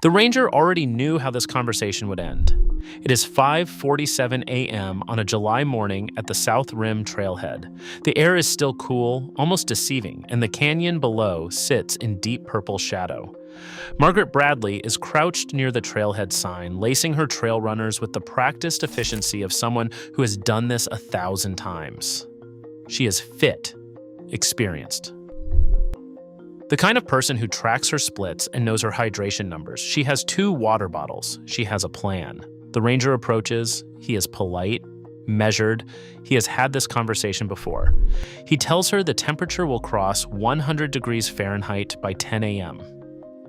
The ranger already knew how this conversation would end. It is 5:47 a.m. on a July morning at the South Rim trailhead. The air is still cool, almost deceiving, and the canyon below sits in deep purple shadow. Margaret Bradley is crouched near the trailhead sign, lacing her trail runners with the practiced efficiency of someone who has done this 1,000 times. She is fit, experienced. The kind of person who tracks her splits and knows her hydration numbers. She has 2 water bottles. She has a plan. The ranger approaches. He is polite, measured. He has had this conversation before. He tells her the temperature will cross 100 degrees Fahrenheit by 10 a.m.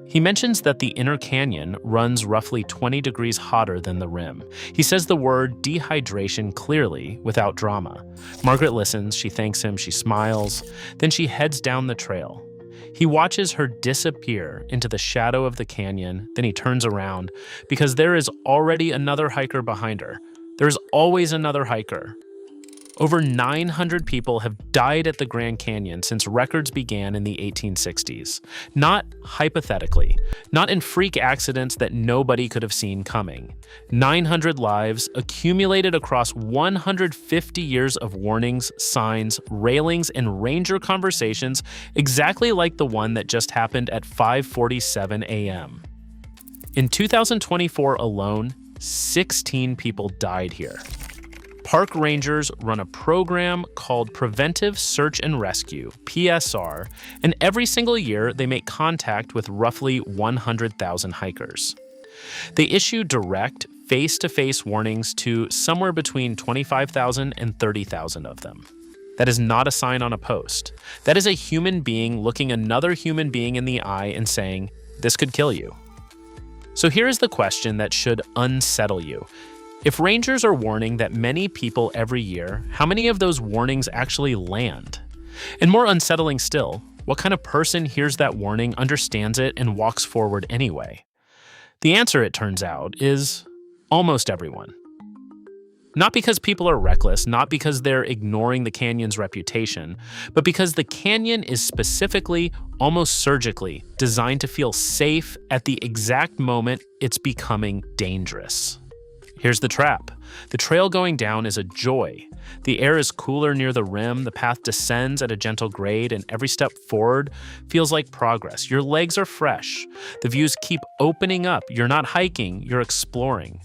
He mentions that the inner canyon runs roughly 20 degrees hotter than the rim. He says the word dehydration clearly, without drama. Margaret listens, she thanks him, she smiles. Then she heads down the trail. He watches her disappear into the shadow of the canyon, then he turns around, because there is already another hiker behind her. There's always another hiker. Over 900 people have died at the Grand Canyon since records began in the 1860s. Not hypothetically, not in freak accidents that nobody could have seen coming. 900 lives accumulated across 150 years of warnings, signs, railings, and ranger conversations, exactly like the one that just happened at 5:47 a.m. In 2024 alone, 16 people died here. Park rangers run a program called Preventive Search and Rescue, PSR, and every single year they make contact with roughly 100,000 hikers. They issue direct, face-to-face warnings to somewhere between 25,000 and 30,000 of them. That is not a sign on a post. That is a human being looking another human being in the eye and saying, "This could kill you." So here is the question that should unsettle you. If rangers are warning that many people every year, how many of those warnings actually land? And more unsettling still, what kind of person hears that warning, understands it, and walks forward anyway? The answer, it turns out, is almost everyone. Not because people are reckless, not because they're ignoring the canyon's reputation, but because the canyon is specifically, almost surgically, designed to feel safe at the exact moment it's becoming dangerous. Here's the trap. The trail going down is a joy. The air is cooler near the rim, the path descends at a gentle grade, and every step forward feels like progress. Your legs are fresh. The views keep opening up. You're not hiking, you're exploring.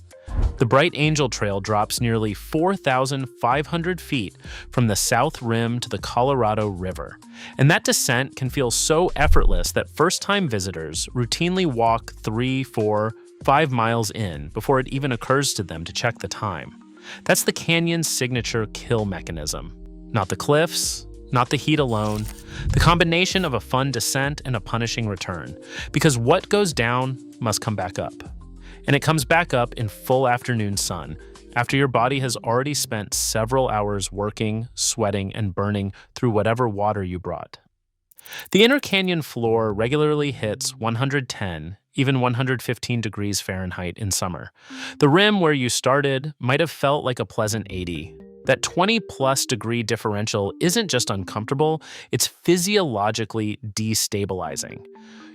The Bright Angel Trail drops nearly 4,500 feet from the South Rim to the Colorado River. And that descent can feel so effortless that first-time visitors routinely walk 3, 4, 5 miles in before it even occurs to them to check the time. That's the canyon's signature kill mechanism. Not the cliffs, not the heat alone, the combination of a fun descent and a punishing return. Because what goes down must come back up. And it comes back up in full afternoon sun, after your body has already spent several hours working, sweating, and burning through whatever water you brought. The inner canyon floor regularly hits 110, even 115 degrees Fahrenheit in summer. The rim where you started might have felt like a pleasant 80. That 20-plus degree differential isn't just uncomfortable, it's physiologically destabilizing.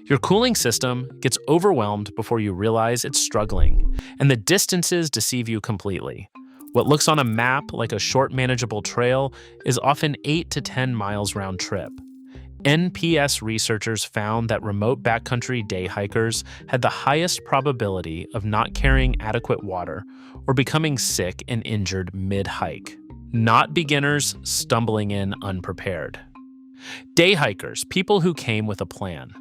Your cooling system gets overwhelmed before you realize it's struggling, and the distances deceive you completely. What looks on a map like a short, manageable trail is often 8 to 10 miles round trip. NPS researchers found that remote backcountry day hikers had the highest probability of not carrying adequate water or becoming sick and injured mid-hike. Not beginners stumbling in unprepared. Day hikers, people who came with a plan.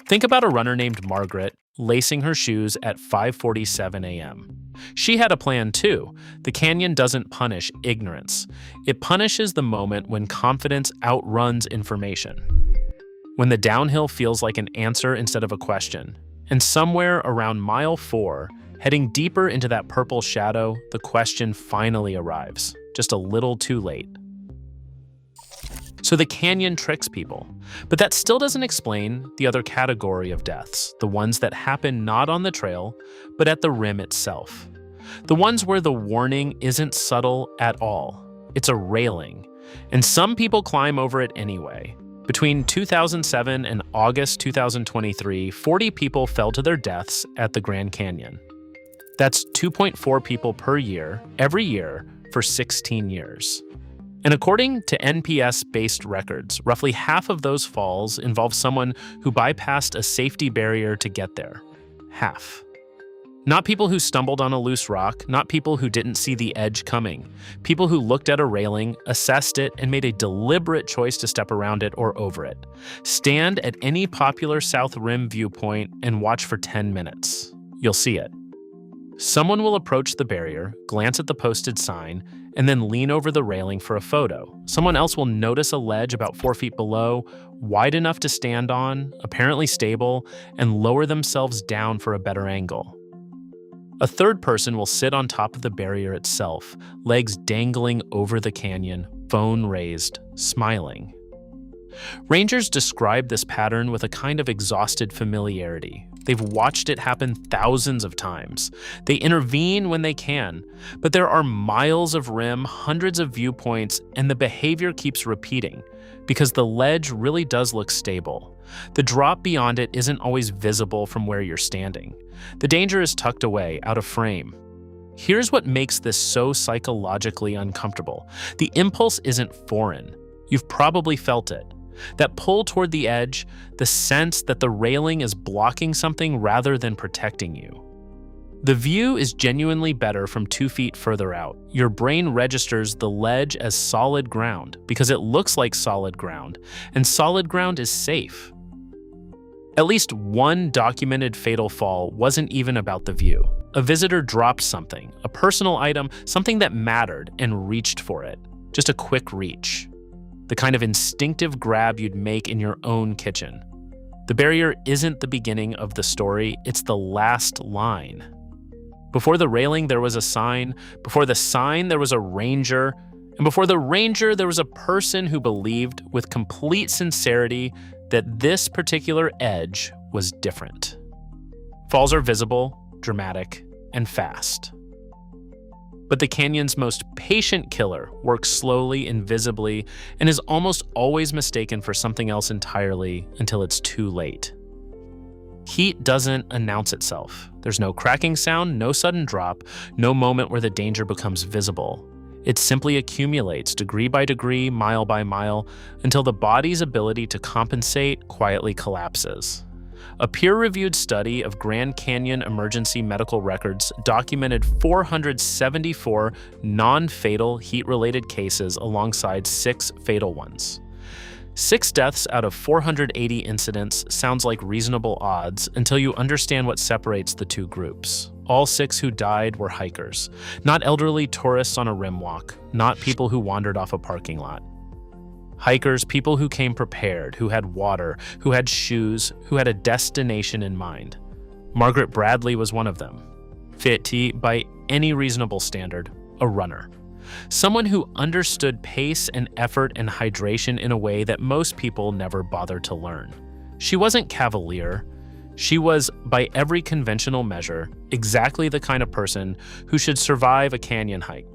Think about a runner named Margaret lacing her shoes at 5:47 a.m. She had a plan too. The canyon doesn't punish ignorance. It punishes the moment when confidence outruns information. When the downhill feels like an answer instead of a question. And somewhere around mile 4, heading deeper into that purple shadow, the question finally arrives, just a little too late. So the canyon tricks people, but that still doesn't explain the other category of deaths, the ones that happen not on the trail, but at the rim itself. The ones where the warning isn't subtle at all. It's a railing, and some people climb over it anyway. Between 2007 and August 2023, 40 people fell to their deaths at the Grand Canyon. That's 2.4 people per year, every year, for 16 years. And according to NPS-based records, roughly half of those falls involve someone who bypassed a safety barrier to get there. Half. Not people who stumbled on a loose rock, not people who didn't see the edge coming. People who looked at a railing, assessed it, and made a deliberate choice to step around it or over it. Stand at any popular South Rim viewpoint and watch for 10 minutes. You'll see it. Someone will approach the barrier, glance at the posted sign, and then lean over the railing for a photo. Someone else will notice a ledge about 4 feet below, wide enough to stand on, apparently stable, and lower themselves down for a better angle. A third person will sit on top of the barrier itself, legs dangling over the canyon, phone raised, smiling. Rangers describe this pattern with a kind of exhausted familiarity. They've watched it happen thousands of times. They intervene when they can, but there are miles of rim, hundreds of viewpoints, and the behavior keeps repeating because the ledge really does look stable. The drop beyond it isn't always visible from where you're standing. The danger is tucked away, out of frame. Here's what makes this so psychologically uncomfortable. The impulse isn't foreign. You've probably felt it. That pull toward the edge, the sense that the railing is blocking something rather than protecting you. The view is genuinely better from 2 feet further out. Your brain registers the ledge as solid ground because it looks like solid ground, and solid ground is safe. At least one documented fatal fall wasn't even about the view. A visitor dropped something, a personal item, something that mattered, and reached for it. Just a quick reach. The kind of instinctive grab you'd make in your own kitchen. The barrier isn't the beginning of the story, it's the last line. Before the railing, there was a sign. Before the sign, there was a ranger. And before the ranger, there was a person who believed with complete sincerity that this particular edge was different. Falls are visible, dramatic, and fast. But the canyon's most patient killer works slowly, invisibly, and is almost always mistaken for something else entirely until it's too late. Heat doesn't announce itself. There's no cracking sound, no sudden drop, no moment where the danger becomes visible. It simply accumulates degree by degree, mile by mile, until the body's ability to compensate quietly collapses. A peer-reviewed study of Grand Canyon emergency medical records documented 474 non-fatal heat-related cases alongside 6 fatal ones. 6 deaths out of 480 incidents sounds like reasonable odds until you understand what separates the two groups. All 6 who died were hikers, not elderly tourists on a rim walk, not people who wandered off a parking lot. Hikers, people who came prepared, who had water, who had shoes, who had a destination in mind. Margaret Bradley was one of them. Fit, by any reasonable standard, a runner. Someone who understood pace and effort and hydration in a way that most people never bothered to learn. She wasn't cavalier. She was, by every conventional measure, exactly the kind of person who should survive a canyon hike.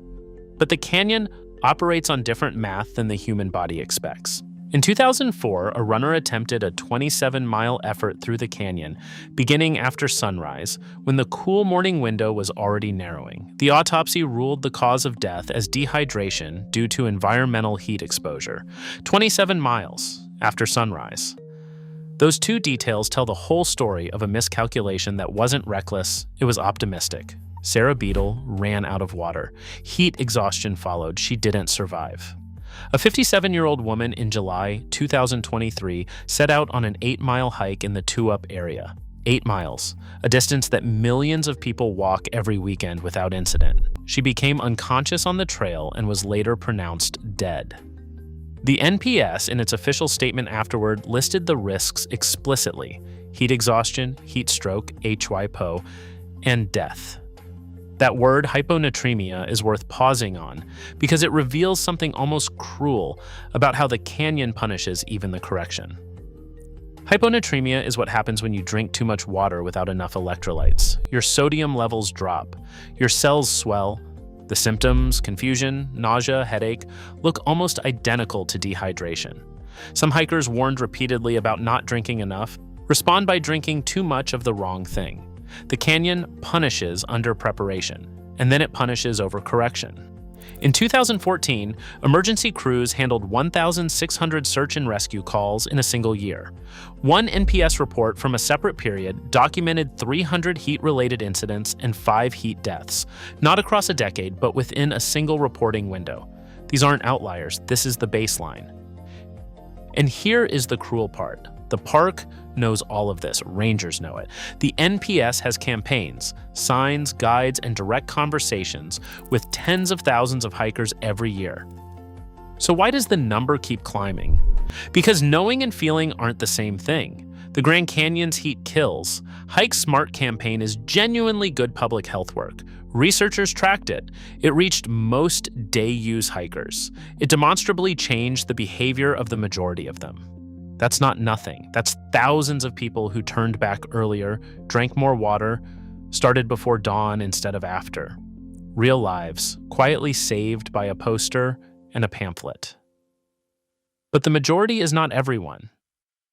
But the canyon operates on different math than the human body expects. In 2004, a runner attempted a 27-mile effort through the canyon, beginning after sunrise, when the cool morning window was already narrowing. The autopsy ruled the cause of death as dehydration due to environmental heat exposure. 27 miles after sunrise. Those 2 details tell the whole story of a miscalculation that wasn't reckless, it was optimistic. Sarah Beadle ran out of water. Heat exhaustion followed. She didn't survive. A 57-year-old woman in July 2023 set out on an 8-mile hike in the Two-Up area. 8 miles, a distance that millions of people walk every weekend without incident. She became unconscious on the trail and was later pronounced dead. The NPS, in its official statement afterward, listed the risks explicitly: heat exhaustion, heat stroke, HYPO, and death. That word, hyponatremia, is worth pausing on because it reveals something almost cruel about how the canyon punishes even the correction. Hyponatremia is what happens when you drink too much water without enough electrolytes. Your sodium levels drop, your cells swell. The symptoms, confusion, nausea, headache, look almost identical to dehydration. Some hikers warned repeatedly about not drinking enough respond by drinking too much of the wrong thing. The canyon punishes under preparation, and then it punishes over correction. In 2014, emergency crews handled 1,600 search and rescue calls in a single year. One NPS report from a separate period documented 300 heat-related incidents and 5 heat deaths, not across a decade, but within a single reporting window. These aren't outliers, this is the baseline. And here is the cruel part. The park knows all of this, rangers know it. The NPS has campaigns, signs, guides, and direct conversations with tens of thousands of hikers every year. So why does the number keep climbing? Because knowing and feeling aren't the same thing. The Grand Canyon's heat kills. Hike Smart campaign is genuinely good public health work. Researchers tracked it. It reached most day-use hikers. It demonstrably changed the behavior of the majority of them. That's not nothing. That's thousands of people who turned back earlier, drank more water, started before dawn instead of after. Real lives, quietly saved by a poster and a pamphlet. But the majority is not everyone.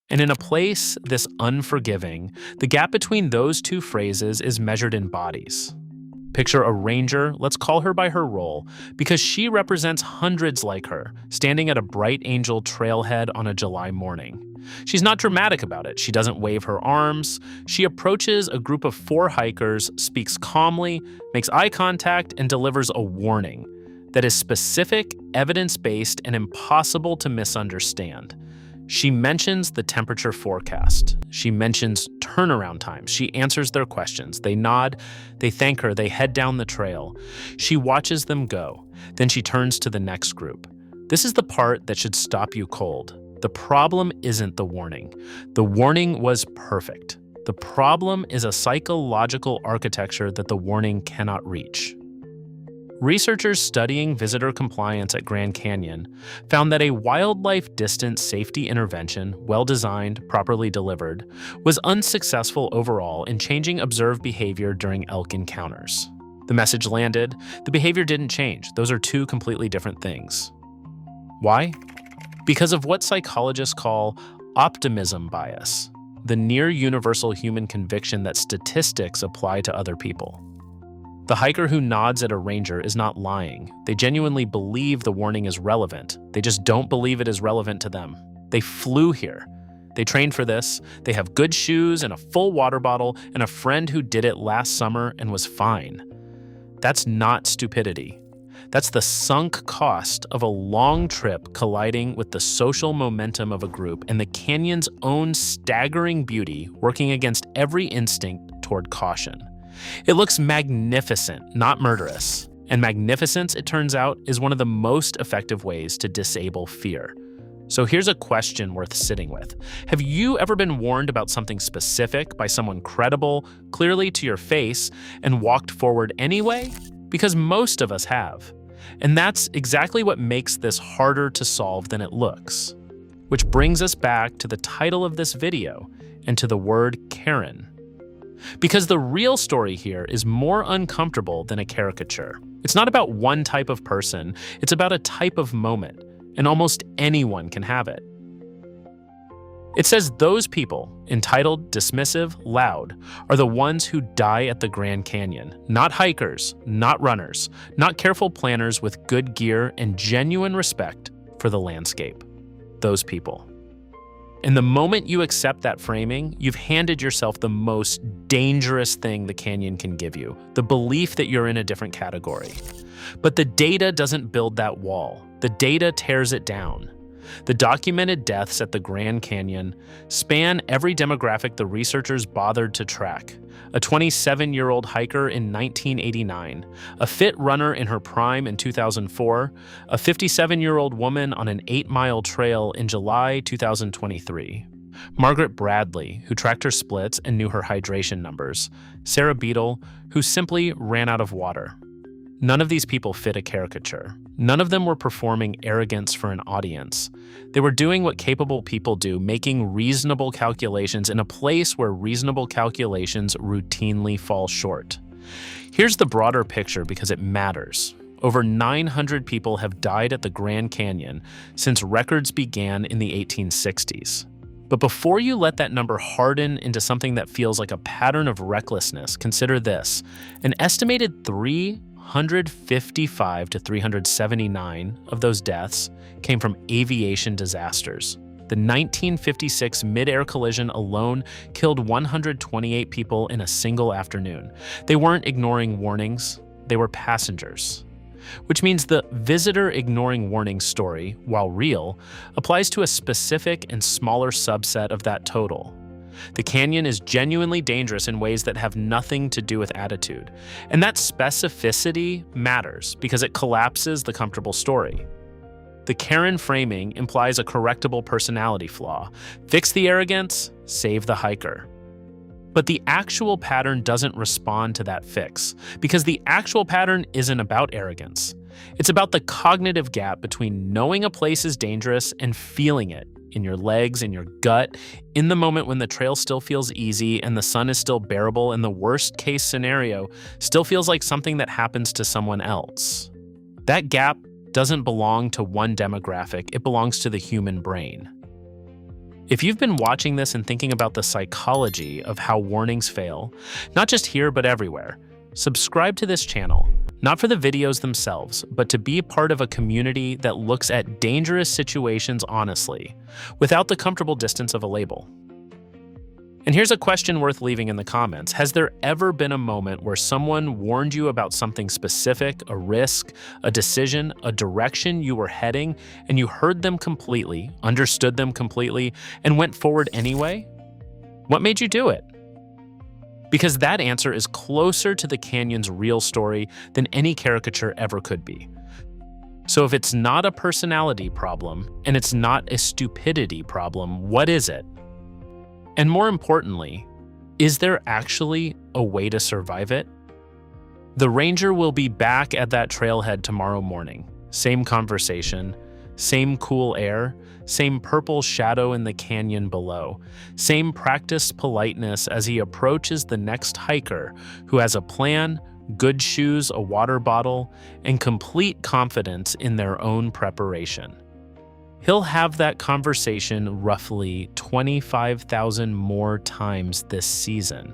And in a place this unforgiving, the gap between those two phrases is measured in bodies. Picture a ranger, let's call her by her role, because she represents hundreds like her, standing at a Bright Angel trailhead on a July morning. She's not dramatic about it. She doesn't wave her arms. She approaches a group of 4 hikers, speaks calmly, makes eye contact, and delivers a warning that is specific, evidence-based, and impossible to misunderstand. She mentions the temperature forecast. She mentions turnaround times. She answers their questions. They nod, they thank her, they head down the trail. She watches them go. Then she turns to the next group. This is the part that should stop you cold. The problem isn't the warning. The warning was perfect. The problem is a psychological architecture that the warning cannot reach. Researchers studying visitor compliance at Grand Canyon found that a wildlife distance safety intervention, well-designed, properly delivered, was unsuccessful overall in changing observed behavior during elk encounters. The message landed, the behavior didn't change. Those are 2 completely different things. Why? Because of what psychologists call optimism bias, the near-universal human conviction that statistics apply to other people. The hiker who nods at a ranger is not lying. They genuinely believe the warning is relevant. They just don't believe it is relevant to them. They flew here. They trained for this. They have good shoes and a full water bottle and a friend who did it last summer and was fine. That's not stupidity. That's the sunk cost of a long trip colliding with the social momentum of a group and the canyon's own staggering beauty working against every instinct toward caution. It looks magnificent, not murderous. And magnificence, it turns out, is one of the most effective ways to disable fear. So here's a question worth sitting with. Have you ever been warned about something specific by someone credible, clearly to your face, and walked forward anyway? Because most of us have. And that's exactly what makes this harder to solve than it looks. Which brings us back to the title of this video and to the word Karen. Because the real story here is more uncomfortable than a caricature. It's not about one type of person, it's about a type of moment, and almost anyone can have it. It says those people, entitled, dismissive, loud, are the ones who die at the Grand Canyon, not hikers, not runners, not careful planners with good gear and genuine respect for the landscape. Those people. And the moment you accept that framing, you've handed yourself the most dangerous thing the canyon can give you, the belief that you're in a different category. But the data doesn't build that wall. The data tears it down. The documented deaths at the Grand Canyon span every demographic the researchers bothered to track. A 27-year-old hiker in 1989, a fit runner in her prime in 2004, a 57-year-old woman on an 8-mile trail in July 2023, Margaret Bradley, who tracked her splits and knew her hydration numbers, Sarah Beadle, who simply ran out of water. None of these people fit a caricature. None of them were performing arrogance for an audience. They were doing what capable people do, making reasonable calculations in a place where reasonable calculations routinely fall short. Here's the broader picture because it matters. Over 900 people have died at the Grand Canyon since records began in the 1860s. But before you let that number harden into something that feels like a pattern of recklessness, consider this. An estimated 355 to 379 of those deaths came from aviation disasters. The 1956 mid-air collision alone killed 128 people in a single afternoon. They weren't ignoring warnings, they were passengers. Which means the visitor ignoring warning story, while real, applies to a specific and smaller subset of that total. The canyon is genuinely dangerous in ways that have nothing to do with attitude. And that specificity matters because it collapses the comfortable story. The Karen framing implies a correctable personality flaw. Fix the arrogance, save the hiker. But the actual pattern doesn't respond to that fix, because the actual pattern isn't about arrogance. It's about the cognitive gap between knowing a place is dangerous and feeling it in your legs, in your gut, in the moment when the trail still feels easy and the sun is still bearable and the worst case scenario still feels like something that happens to someone else. That gap doesn't belong to one demographic, it belongs to the human brain. If you've been watching this and thinking about the psychology of how warnings fail, not just here but everywhere, subscribe to this channel, not for the videos themselves, but to be part of a community that looks at dangerous situations honestly, without the comfortable distance of a label. And here's a question worth leaving in the comments. Has there ever been a moment where someone warned you about something specific, a risk, a decision, a direction you were heading, and you heard them completely, understood them completely, and went forward anyway? What made you do it? Because that answer is closer to the canyon's real story than any caricature ever could be. So if it's not a personality problem, and it's not a stupidity problem, what is it? And more importantly, is there actually a way to survive it? The ranger will be back at that trailhead tomorrow morning. Same conversation, same cool air, same purple shadow in the canyon below, same practiced politeness as he approaches the next hiker who has a plan, good shoes, a water bottle, and complete confidence in their own preparation. He'll have that conversation roughly 25,000 more times this season.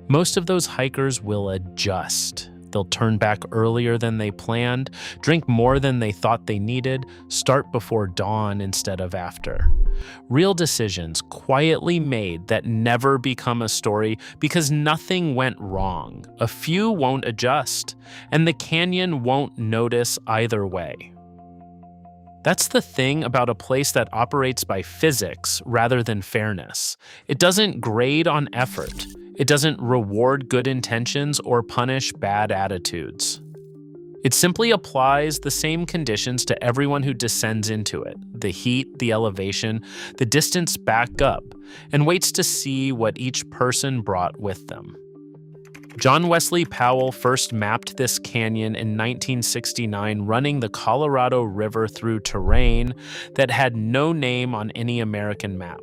Most of those hikers will adjust. They'll turn back earlier than they planned, drink more than they thought they needed, start before dawn instead of after. Real decisions quietly made that never become a story because nothing went wrong. A few won't adjust, and the canyon won't notice either way. That's the thing about a place that operates by physics rather than fairness. It doesn't grade on effort. It doesn't reward good intentions or punish bad attitudes. It simply applies the same conditions to everyone who descends into it, the heat, the elevation, the distance back up, and waits to see what each person brought with them. John Wesley Powell first mapped this canyon in 1969, running the Colorado River through terrain that had no name on any American map.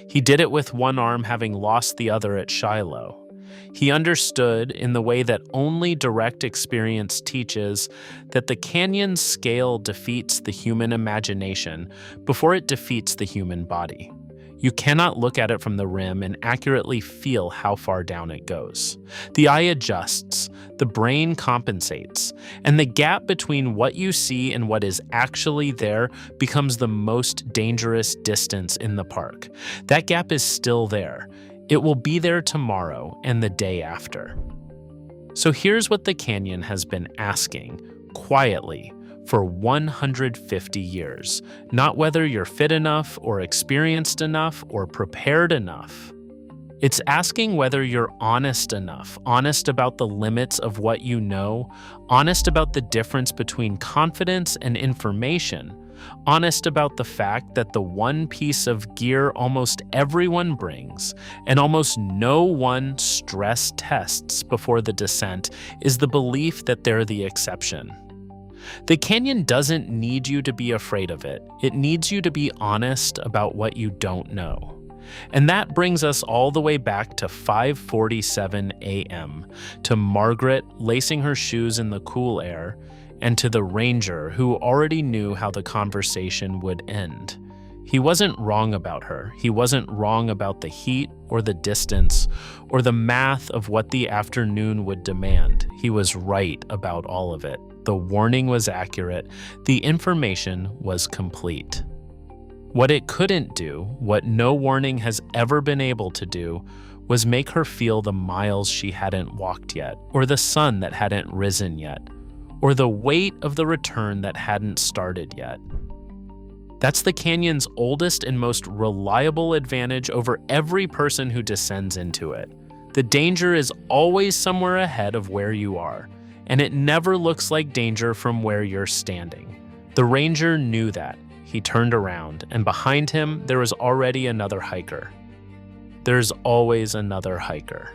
He did it with one arm, having lost the other at Shiloh. He understood, in the way that only direct experience teaches, that the canyon's scale defeats the human imagination before it defeats the human body. You cannot look at it from the rim and accurately feel how far down it goes. The eye adjusts, the brain compensates, and the gap between what you see and what is actually there becomes the most dangerous distance in the park. That gap is still there. It will be there tomorrow and the day after. So here's what the canyon has been asking, quietly, for 150 years, not whether you're fit enough or experienced enough or prepared enough. It's asking whether you're honest enough, honest about the limits of what you know, honest about the difference between confidence and information, honest about the fact that the one piece of gear almost everyone brings and almost no one stress tests before the descent is the belief that they're the exception. The canyon doesn't need you to be afraid of it. It needs you to be honest about what you don't know. And that brings us all the way back to 5:47 a.m., to Margaret lacing her shoes in the cool air, and to the ranger who already knew how the conversation would end. He wasn't wrong about her. He wasn't wrong about the heat or the distance or the math of what the afternoon would demand. He was right about all of it. The warning was accurate. The information was complete. What it couldn't do, what no warning has ever been able to do, was make her feel the miles she hadn't walked yet, or the sun that hadn't risen yet, or the weight of the return that hadn't started yet. That's the canyon's oldest and most reliable advantage over every person who descends into it. The danger is always somewhere ahead of where you are, and it never looks like danger from where you're standing. The ranger knew that. He turned around, and behind him there was already another hiker. There's always another hiker.